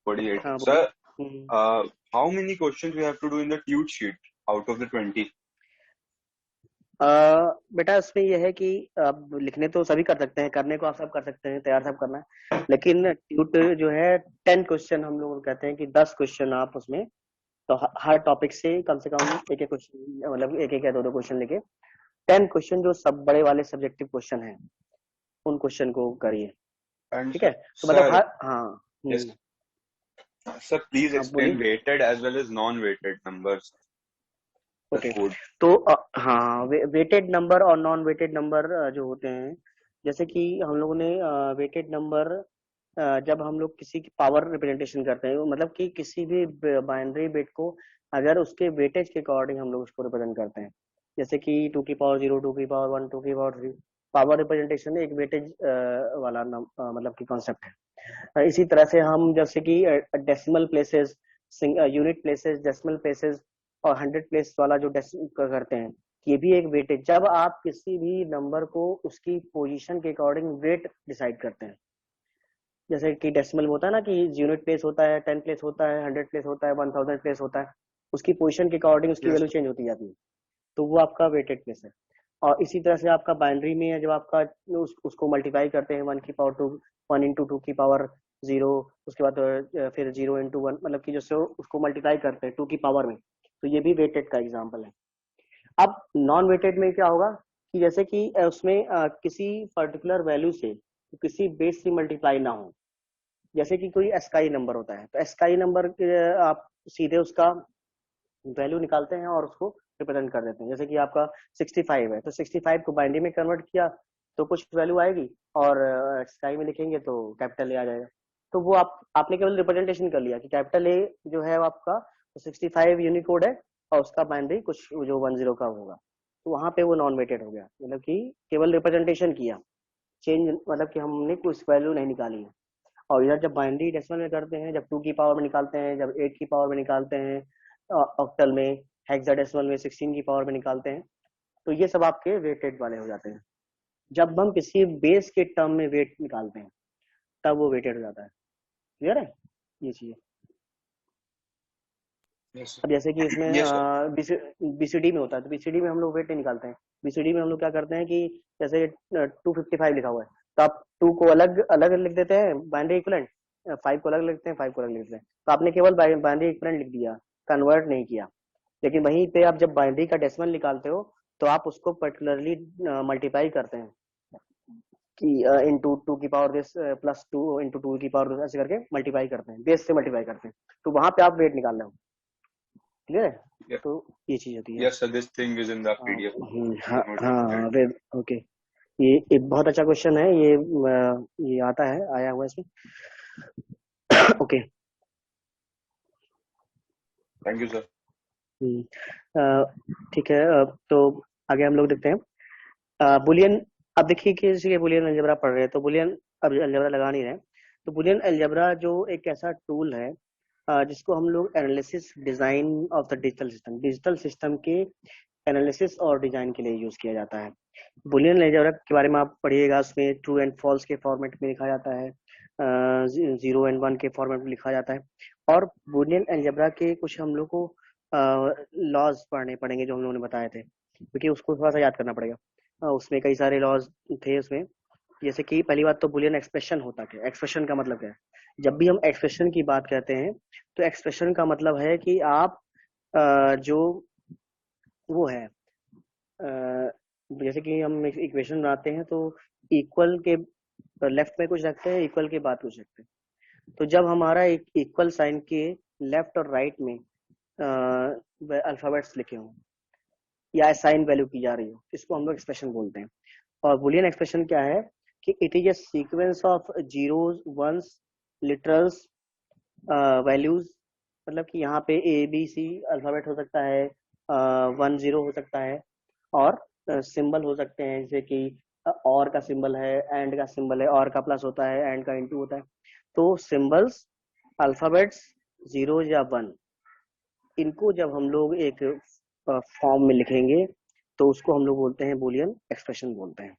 48. हाँ Sir, बोलिए। how many questions we have to do in the tute sheet out of the 20? बेटा इसमें यह है कि अब लिखने तो सभी कर सकते हैं, करने को आप सब कर सकते हैं, तैयार सब करना है, लेकिन ट्यूट जो है 10 क्वेश्चन हम लोग कहते हैं कि 10 क्वेश्चन आप उसमें, तो हर टॉपिक से कम एक एक क्वेश्चन, मतलब एक या दो क्वेश्चन लेके 10 क्वेश्चन जो सब बड़े वाले सब्जेक्टिव क्वेश्चन हैं उन क्वेश्चन को करिए। And ठीक है? तो मतलब sir, हाँ yes, sir, please आप explain बोलिए। weighted as well as non-weighted numbers. The okay code. तो हाँ, वेटेड नंबर और नॉन वेटेड नंबर जो होते हैं, जैसे कि हम लोगों ने वेटेड नंबर जब हम लोग किसी की पावर रिप्रेजेंटेशन करते हैं, मतलब कि किसी भी बाइनरी बिट को अगर उसके वेटेज के अकॉर्डिंग हम लोग उसको रिप्रेजेंट करते हैं, जैसे कि 2 की पावर 0, 2 की पावर 1, 2 की पावर 3, पावर रिप्रेजेंटेशन एक वेटेज वाला मतलब कि कॉन्सेप्ट है। इसी तरह से हम जैसे कि decimal places, unit places, decimal places और 100 प्लेस वाला जो करते हैं, ये भी एक वेटेज। जब आप किसी भी नंबर को उसकी पोजीशन के अकॉर्डिंग वेट डिसाइड करते हैं, जैसे कि डेसिमल में होता है ना कि यूनिट प्लेस होता है, 10 प्लेस होता है, 100 प्लेस होता है, 1000 प्लेस होता है, उसकी पोजीशन के अकॉर्डिंग उसकी Yes. वैल्यू चेंज होती जाती है, तो वो आपका वेटेड प्लेस है। और इसी तरह से आपका बाइनरी में है, जब आपका उसको मल्टीप्लाई करते हैं 1 की पावर 2, 1 into 2 की पावर 0, उसके बाद फिर 0 into 1, मतलब कि जैसे उसको मल्टीप्लाई करते हैं 2 की पावर में, तो ये भी वेटेड का एग्जाम्पल है। अब नॉन वेटेड में क्या होगा कि जैसे कि उसमें किसी पर्टिकुलर वैल्यू से किसी बेस से मल्टीप्लाई ना हो, जैसे कि कोई एस्काई नंबर होता है, तो एस्काई नंबर आप सीधे उसका वैल्यू निकालते हैं और उसको रिप्रेजेंट कर देते हैं। जैसे कि आपका 65 है, तो 65 को बाइनरी में कन्वर्ट किया तो कुछ वैल्यू आएगी, और स्काई में लिखेंगे तो कैपिटल ए आ जाएगा। तो वो आपने केवल रिप्रेजेंटेशन कर लिया कि कैपिटल ए जो है वो आपका 65 यूनिकोड है, और उसका बाइनरी कुछ जो 10 का होगा, तो वहां पे वो नॉन वेटेड हो गया, मतलब कि केवल रिप्रेजेंटेशन किया, चेंज मतलब कि हमने कुछ वैल्यू नहीं निकाली है। और इधर जब बाइनरी डेसिमल में करते हैं, जब 2 की पावर में निकालते हैं, जब 8 की पावर में निकालते हैं, ऑक्टल में, हेक्साडेसिमल में 16 की पावर में निकालते हैं, तो ये सब आपके वेटेड वाले हो जाते हैं। जब हम किसी बेस के टर्म में वेट निकालते हैं तब वो वेटेड हो जाता है। क्लियर है ये चीज? Yes. अब जैसे कि इसमें Yes, sir. बीसीडी में होता है, तो बीसीडी में हम लोग वेट नहीं निकालते हैं। बीसीडी में हम लोग क्या करते हैं कि जैसे 255 लिखा हुआ है, तो आप 2 को अलग अलग लिख देते हैं बाइनरी इक्विवेलेंट, 5 को अलग लिखते हैं, 5 को अलग लिख देते हैं, तो आपने केवल बाइनरी इक्विवेलेंट लिख दिया, कन्वर्ट नहीं किया। लेकिन वहीं पे आप जब बाइनरी का डेसिमल निकालते हो तो आप उसको पर्टिकुलरली मल्टीप्लाई करते हैं कि इंटू 2 की पावर दिस प्लस 2 into 2 की पावर ऐसे करके मल्टीप्लाई करते हैं, बेस से मल्टीप्लाई करते हैं, तो वहां पे आप वेट निकाल रहे हो। क्लियर है? Yeah. तो ये चीज होती है। Yes, sir. This thing is in the PDF. हाँ Note हाँ that. हाँ, ओके। ये एक बहुत अच्छा क्वेश्चन है, ये आता है, आया हुआ इसमें। ओके। Thank you, sir. ठीक है, तो आगे हम लोग देखते हैं बुलियन। अब देखिए कि जैसे बुलियन अलजेब्रा पढ़ रहे हैं, तो बुलियन अब अलजेब्रा लगा नहीं रहे, तो बुलियन अलजेब्रा जो एक ऐसा टूल है जिसको हम लोग analysis design of the digital system के एनालिसिस और डिजाइन के लिए यूज किया जाता है। बुलियन अलजेब्रा के बारे में आप पढ़िएगा, उसमें ट्रू एंड फॉल्स के फॉर्मेट में लिखा जाता है, 0 and 1 के फॉर्मेट में लिखा जाता है। और बुलियन अलजेब्रा के कुछ हम लोग को लॉज पढ़ने पड़ेंगे जो हम लोगों ने बताए थे, क्योंकि उसको थोड़ा सा याद करना पड़ेगा। उसमें कई सारे लॉज थे उसमें, जैसे कि पहली बात तो बुलियन एक्सप्रेशन होता क्या है, एक्सप्रेशन का मतलब क्या है। जब भी हम एक्सप्रेशन की बात कहते हैं तो एक्सप्रेशन का मतलब है कि आप जो वो है जैसे कि हम इक्वेशन बनाते हैं तो इक्वल के लेफ्ट में कुछ रखते हैं, इक्वल के बाद कुछ रखते हैं, तो जब हमारा एक इक्वल साइन के लेफ्ट और राइट में अल्फाबेट्स लिखे हों या साइन वैल्यू की जा रही हो, इसको हम लोग एक्सप्रेशन बोलते हैं। और बुलियन एक्सप्रेशन क्या है कि it is a sequence of zeros, ones, literals, values, मतलब कि यहाँ पे ए बी सी अल्फाबेट हो सकता है, 1 0 हो सकता है, और सिंबल हो सकते हैं, जैसे कि और का सिंबल है, एंड का सिंबल है, और का प्लस होता है, एंड का इनटू होता है। तो सिंबल्स, अल्फाबेट्स, 0 या 1, इनको जब हम लोग एक फॉर्म में लिखेंगे तो उसको हम लोग बोलते हैं बुलियन एक्सप्रेशन बोलते हैं।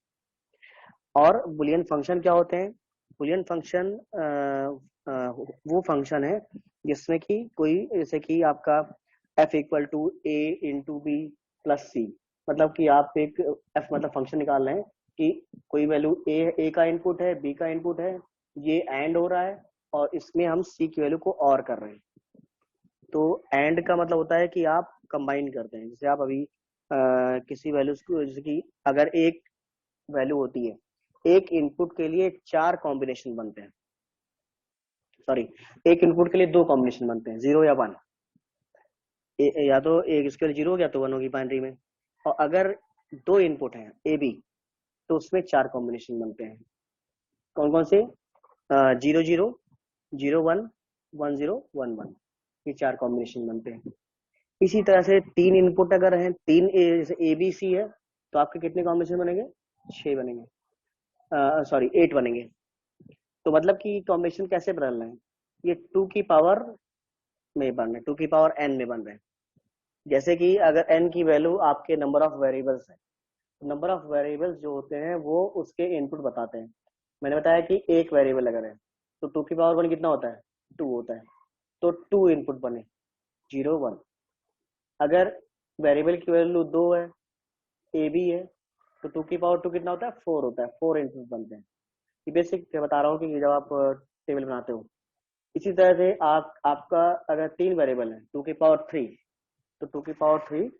और बुलियन फंक्शन क्या होते हैं? बुलियन फंक्शन वो फंक्शन है जिसमें कि कोई, जैसे कि आपका f equal to A into B plus C, मतलब कि आप एक f मतलब फंक्शन निकाल रहे हैं कि कोई वैल्यू ए का इनपुट है, बी का इनपुट है, ये एंड हो रहा है, और इसमें हम सी की वैल्यू को और कर रहे हैं। तो एंड का मतलब होता है कि आप कंबाइन करते हैं, जैसे आप अभी किसी वैल्यूज को, जैसे कि अगर एक वैल्यू होती है, एक इनपुट के लिए 4 कॉम्बिनेशन बनते हैं, सॉरी, एक इनपुट के लिए 2 कॉम्बिनेशन बनते हैं, 0 या 1, या तो एक इसके लिए 0 हो गया तो 1 होगी बाइनरी में। और अगर 2 इनपुट हैं ए बी, तो उसमें 4 कॉम्बिनेशन बनते हैं। कौन कौन से? 00011011, ये 4 कॉम्बिनेशन बनते हैं। इसी तरह से 3 इनपुट अगर हैं, 3 जैसे ABC है तो आपके कितने कॉम्बिनेशन बनेंगे? 6 बनेंगे, सॉरी 8 बनेंगे। तो मतलब कि कॉम्बिनेशन कैसे बदलना है, ये 2 की पावर में बन रहे हैं, 2 की पावर n में बन रहे हैं। जैसे कि अगर n की वैल्यू आपके नंबर ऑफ वेरिएबल्स है, नंबर ऑफ वेरिएबल्स जो होते हैं वो उसके इनपुट बताते हैं। मैंने बताया कि एक वेरिएबल अगर है तो 2 की पावर 1 कितना होता है? 2 होता है। तो 2 इनपुट बने, 0 1। अगर वेरिएबल की वैल्यू 2 है, AB है, तो 2 की पावर 2 कितना होता है? 4 होता है। 4 इनपुट बनते हैं। ये बेसिक बता रहा हूँ कि जब आप टेबल बनाते हो। इसी तरह से आपका अगर 3 वेरिएबल है, 2 की पावर 3, तो 2 की पावर 3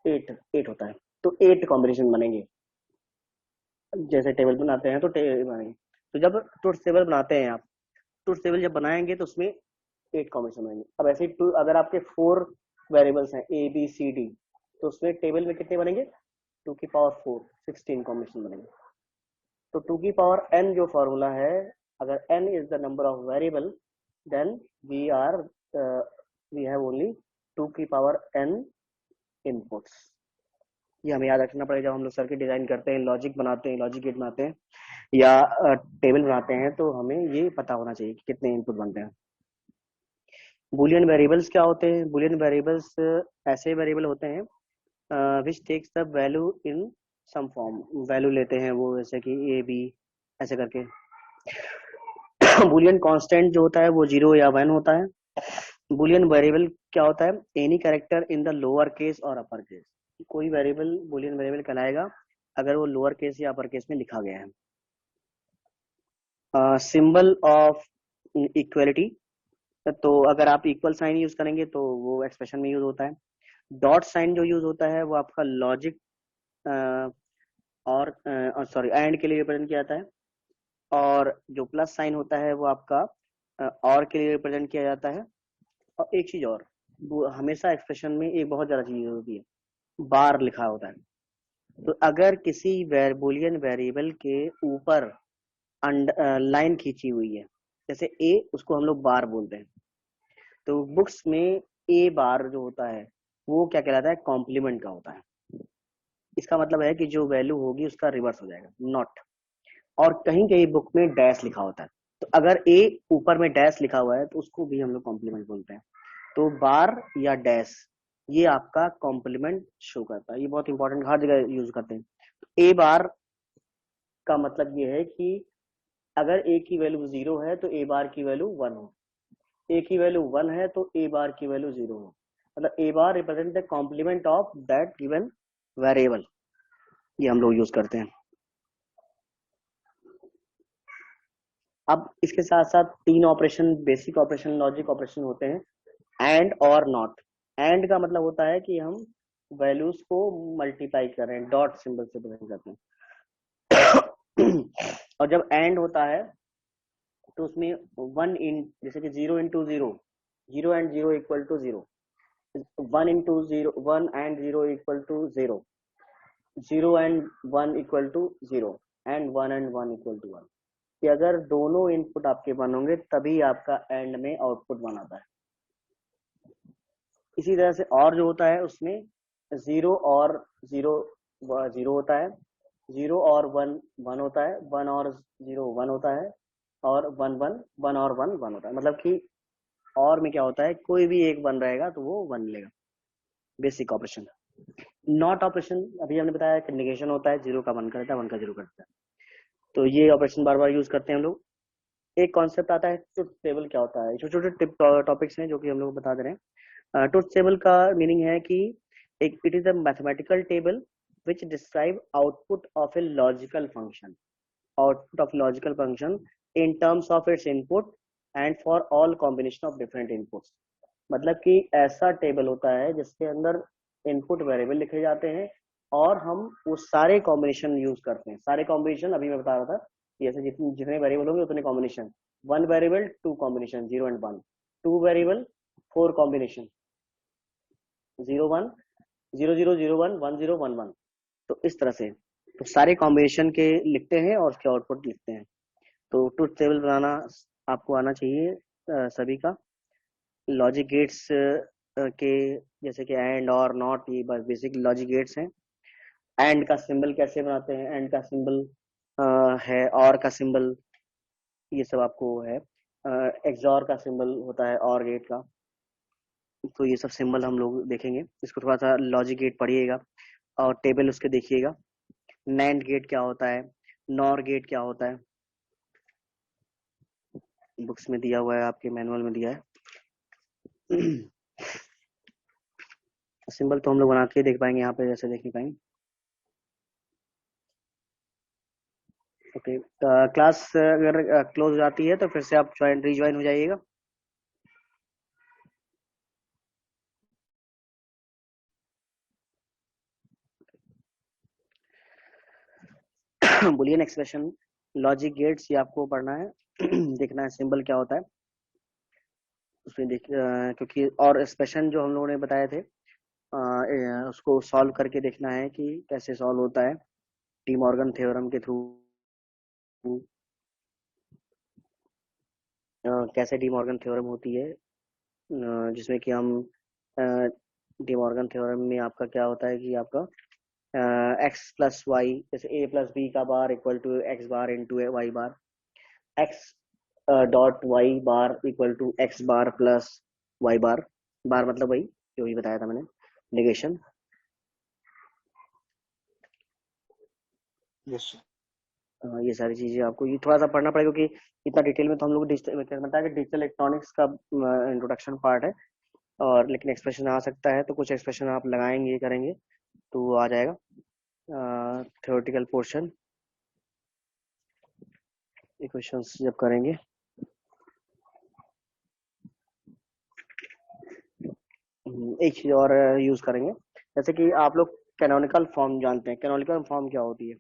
8 होता है। तो 8 कॉम्बिनेशन बनेंगे। जैसे टेबल बनाते हैं तो टेबल बनेंगे। तो जब ट्रुथ टेबल बनाते हैं आप, ट्रुथ टेबल जब बनाएंगे तो उसमें 8 कॉम्बिनेशन बनेंगे। अब ऐसे ही अगर आपके 4 वेरिएबल्स हैं ABCD, तो उसमें टेबल में कितने बनेंगे? 2 की पावर 4 16 कॉम्बिनेशन बनेंगे। तो 2 की पावर n जो फॉर्मूला है, अगर n is the number of variable, then we have only 2 की पावर n इनपुट्स। ये हमें याद रखना पड़ेगा। जब हम लोग सर्किट डिजाइन करते हैं, लॉजिक बनाते हैं, लॉजिक गेट बनाते हैं या टेबल बनाते हैं, तो हमें ये पता होना चाहिए कि कितने इनपुट बनते हैं। बुलियन वेरिएबल्स क्या होते हैं? बुलियन वेरिएबल्स ऐसे वेरिएबल होते हैं which takes the value in some form. Value लेते हैं वो, जैसे कि AB ऐसे करके। बुलियन कांस्टेंट जो होता है वो 0 या 1 होता है। बुलियन वेरिएबल क्या होता है? Any character in the lower case और अपर केस। कोई वेरिएबल बुलियन वेरिएबल कहलाएगा अगर वो लोअर केस या अपर केस में लिखा गया है। सिंबल ऑफ इक्वलिटी, तो अगर आप इक्वल साइन यूज करेंगे तो वो एक्सप्रेशन में यूज होता है। डॉट साइन जो यूज होता है वो आपका लॉजिक और सॉरी एंड के लिए रिप्रेजेंट किया जाता है। और जो प्लस साइन होता है वो आपका और के लिए रिप्रेजेंट किया जाता है। और एक चीज और, वो हमेशा एक्सप्रेशन में एक बहुत ज्यादा चीज होती है, बार लिखा होता है। तो अगर किसी बुलियन वेरिएबल के ऊपर लाइन खींची हुई है, जैसे ए, उसको हम लोग बार बोलते हैं। तो बुक्स में ए बार जो होता है वो क्या कहलाता है? कॉम्प्लीमेंट का होता है। इसका मतलब है कि जो वैल्यू होगी उसका रिवर्स हो जाएगा, नॉट। और कहीं कहीं बुक में डैश लिखा होता है, तो अगर ए ऊपर में डैश लिखा हुआ है तो उसको भी हम लोग कॉम्प्लीमेंट बोलते हैं। तो बार या डैश ये आपका कॉम्प्लीमेंट शो करता है। ये बहुत इंपॉर्टेंट, हर जगह यूज करते हैं। ए बार का मतलब ये है कि अगर ए की वैल्यू 0 है तो ए बार की वैल्यू 1 हो, ए की वैल्यू 1 है तो ए बार की वैल्यू 0 हो। मतलब A bar represent the complement of that given variable. ये हम लोग यूज करते हैं। अब इसके साथ साथ 3 operation, basic operation, logic operation होते हैं, एंड और नॉट। एंड का मतलब होता है कि हम वैल्यूज को मल्टीप्लाई कर रहे हैं, डॉट सिंबल से प्रेजेंट करते हैं। और जब एंड होता है तो उसमें 1 इन, जैसे कि 0 into 0, 0 and 0 equal to 0, 1 into 0, 1 and 0 equal to 0, 0 and 1 equal to 0, and 1 and 1 equal to 1। कि अगर दोनों इनपुट आपके 1 होंगे तभी आपका एंड में आउटपुट 1 आता है। इसी तरह से और जो होता है उसमें 0 और 0 0 होता है, 0 और 1 1 होता है, 1 और 0 1 होता है, और 1 1 1 और 1 1 होता है। मतलब कि और में क्या होता है, कोई भी एक 1 रहेगा तो वो 1 मिलेगा। Basic operation. नॉट ऑपरेशन अभी हमने बताया कि नेगेशन होता है, 0 का 1 करता है, 1 का 0 करता है। तो ये ऑपरेशन बार बार यूज करते हैं हम लोग। एक कॉन्सेप्ट आता है ट्रुथ टेबल क्या होता है। छोटे छोटे टॉपिक्स हैं जो कि हम लोग बता दे रहे हैं। ट्रुथ टेबल का मीनिंग है कि it is a mathematical table which describe output of a logical function, output of logical function in terms of its input and for all combination of different inputs। मतलब कि ऐसा table होता है जिसके अंदर इनपुट वेरिएबल लिखे जाते हैं और हम वो सारे कॉम्बिनेशन यूज करते हैं। सारे कॉम्बिनेशन अभी मैं बता रहा था, जैसे जितने वेरिएबल होंगे उतने combination. 1 variable 2 combination 0 and 1, 2 variable 4 combination 0 1 0 0 0 1 1 0 1 1। तो इस तरह से तो सारे कॉम्बिनेशन के लिखते हैं और उसके आउटपुट लिखते हैं। तो ट्रुथ टेबल बनाना आपको आना चाहिए सभी का। लॉजिक गेट्स के जैसे कि एंड और नॉट, ये बस बेसिक लॉजिक गेट्स हैं। एंड का सिंबल कैसे बनाते हैं, एंड का सिंबल है, और का सिंबल, ये सब आपको है। एक्सॉर का सिंबल होता है और गेट का। तो ये सब सिंबल हम लोग देखेंगे, इसको थोड़ा सा लॉजिक गेट पढ़िएगा और टेबल उसके देखिएगा। नैंड गेट क्या होता है, नॉर गेट क्या होता है, बुक्स में दिया हुआ है, आपके मैनुअल में दिया है। सिंबल तो हम लोग बना के देख पाएंगे यहाँ पे, जैसे देख नहीं पाएंगे। ओके, क्लास अगर क्लोज हो जाती है तो फिर से आप ज्वाइन रीज्वाइन हो जाइएगा। बुलियन एक्सप्रेशन, लॉजिक गेट्स, ये आपको पढ़ना है। देखना है सिंबल क्या होता है उसमें क्योंकि और एक्सप्रेशन जो हम लोगों ने बताए थे उसको सॉल्व करके देखना है कि कैसे सॉल्व होता है डी मॉर्गन थ्योरम के थ्रू। कैसे डी मॉर्गन थ्योरम होती है, जिसमें कि हम डी मॉर्गन थ्योरम में आपका क्या होता है कि आपका एक्स प्लस वाई, जैसे ए प्लस बी का bar equal to X bar into Y bar, X dot Y bar equal to X bar plus Y bar. Bar मतलब वही जो भी बताया था मैंने, नेगेशन। Yes sir. ये सारी चीजें आपको ये थोड़ा सा पढ़ना पड़ेगा, क्योंकि इतना डिटेल में तो हम लोग डिजिटल इलेक्ट्रॉनिक्स का इंट्रोडक्शन पार्ट है। और लेकिन एक्सप्रेशन आ सकता है, तो कुछ एक्सप्रेशन आप लगाएंगे करेंगे तो वो आ जाएगा थ्योरेटिकल पोर्शन, इक्वेशंस जब करेंगे। एक चीज और यूज करेंगे, जैसे कि आप लोग कैनोनिकल फॉर्म जानते हैं। कैनोनिकल फॉर्म क्या होती है?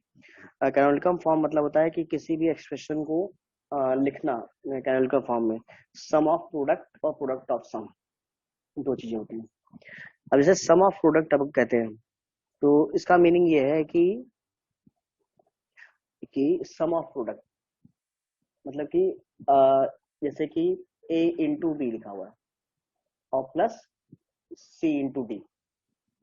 कैनोनिकल फॉर्म मतलब होता है कि किसी भी एक्सप्रेशन को लिखना कैनोनिकल फॉर्म में, सम ऑफ प्रोडक्ट और प्रोडक्ट ऑफ सम, दो चीजें होती हैं। अब जैसे सम ऑफ प्रोडक्ट अब कहते हैं, तो इसका मीनिंग ये है कि सम ऑफ प्रोडक्ट मतलब कि जैसे कि ए इंटू बी लिखा हुआ है और प्लस सी इंटू डी,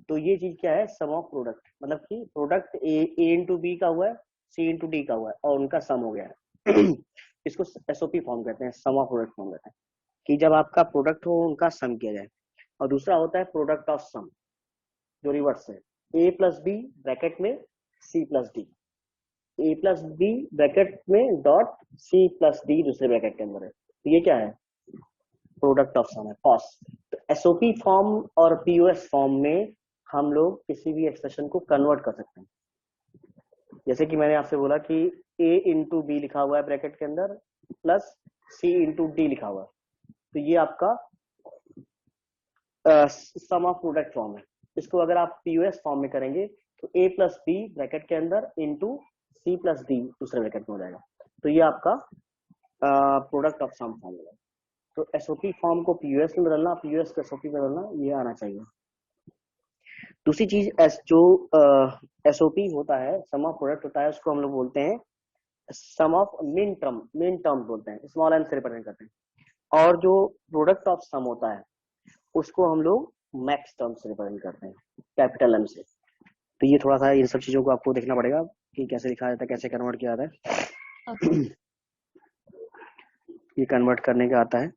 तो ये चीज क्या है, सम ऑफ प्रोडक्ट। मतलब कि प्रोडक्ट ए इंटू बी का हुआ है, सी इंटू डी का हुआ है और उनका सम हो गया है। इसको एसओपी फॉर्म कहते हैं, सम ऑफ प्रोडक्ट फॉर्म कहते हैं, कि जब आपका प्रोडक्ट हो उनका सम किया जाए। और दूसरा होता है प्रोडक्ट ऑफ सम, जो रिवर्स है, ए प्लस बी ब्रैकेट में सी प्लस डी, ए प्लस बी ब्रैकेट में डॉट सी प्लस डी दूसरे ब्रैकेट के अंदर है, तो ये क्या है, प्रोडक्ट ऑफ सम है, पॉस। तो एसओपी फॉर्म और पीओएस फॉर्म में हम लोग किसी भी एक्सप्रेशन को कन्वर्ट कर सकते हैं। जैसे कि मैंने आपसे बोला कि ए इंटू बी लिखा हुआ है ब्रैकेट के अंदर प्लस सी इंटू डी लिखा हुआ है, तो ये आपका सम ऑफ प्रोडक्ट फॉर्म है। इसको अगर आप पीओएस फॉर्म में करेंगे तो ए प्लस बी ब्रैकेट के अंदर इंटू सी प्लस डी दूसरे ब्रैकेट में हो जाएगा, तो ये आपका प्रोडक्ट ऑफ सम फॉर्म होगा। तो एसओपी फॉर्म को पीओएस में बदलना, पीओएस को एसओपी में बदलना, ये आना चाहिए। दूसरी चीज जो एसओपी होता है, सम ऑफ प्रोडक्ट होता है, उसको हम लोग बोलते हैं सम ऑफ मिन टर्म बोलते हैं, स्मॉल एम से रिप्रेजेंट करते हैं। और जो प्रोडक्ट ऑफ सम होता है उसको हम लोग मैक्स टर्म से रिप्रेजेंट करते हैं, कैपिटल एम से। तो ये थोड़ा सा इन सब चीजों को आपको देखना पड़ेगा कि कैसे लिखा जाता है, कैसे कन्वर्ट किया जाता है। ये कन्वर्ट करने का आता है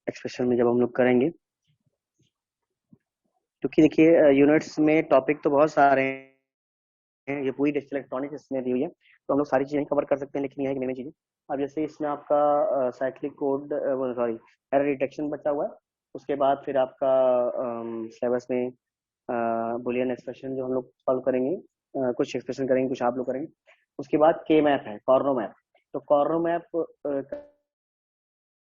एक्सप्रेशन में जब हम लोग करेंगे, क्योंकि देखिए यूनिट्स में टॉपिक तो बहुत सारे हैं, ये पूरी डिजिटल इलेक्ट्रॉनिक्स इसमें दी हुई है, तो हम लोग सारी चीजें कवर कर सकते हैं, लेकिन यह है कि मेन चीजें। अब जैसे इसमें आपका cyclic code, sorry error detection बचा हुआ है, उसके बाद फिर आपका सिलेबस में बुलियन एक्सप्रेशन जो हम लोग सॉल्व करेंगे, कुछ एक्सप्रेशन करेंगे, कुछ आप लोग करेंगे। उसके बाद के मैप है, कॉर्नो मैप, तो कॉर्नो मैप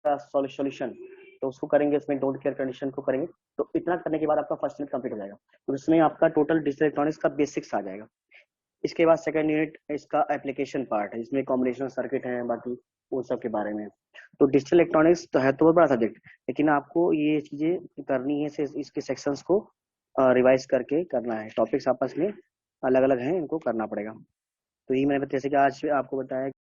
का सॉल्यूशन, तो उसको करेंगे, इसमें डोंट केयर कंडीशन को करेंगे। तो इतना करने के बाद आपका फर्स्ट यूनिट कंप्लीट हो जाएगा, तो इसमें आपका टोटल डिजिटल इलेक्ट्रॉनिक्स का बेसिक्स आ जाएगा। इसके बाद सेकंड यूनिट इसका एप्लीकेशन पार्ट है, जिसमें कॉम्बिनेशन सर्किट है, बाकी वो सब के बारे में। तो डिजिटल इलेक्ट्रॉनिक्स तो है तो बहुत बड़ा सब्जेक्ट, लेकिन आपको ये चीजें करनी है, इसके सेक्शंस को रिवाइज करके करना है। टॉपिक्स आपस में अलग अलग हैं, इनको करना पड़ेगा। तो ये मैंने जैसे कि आज आपको बताया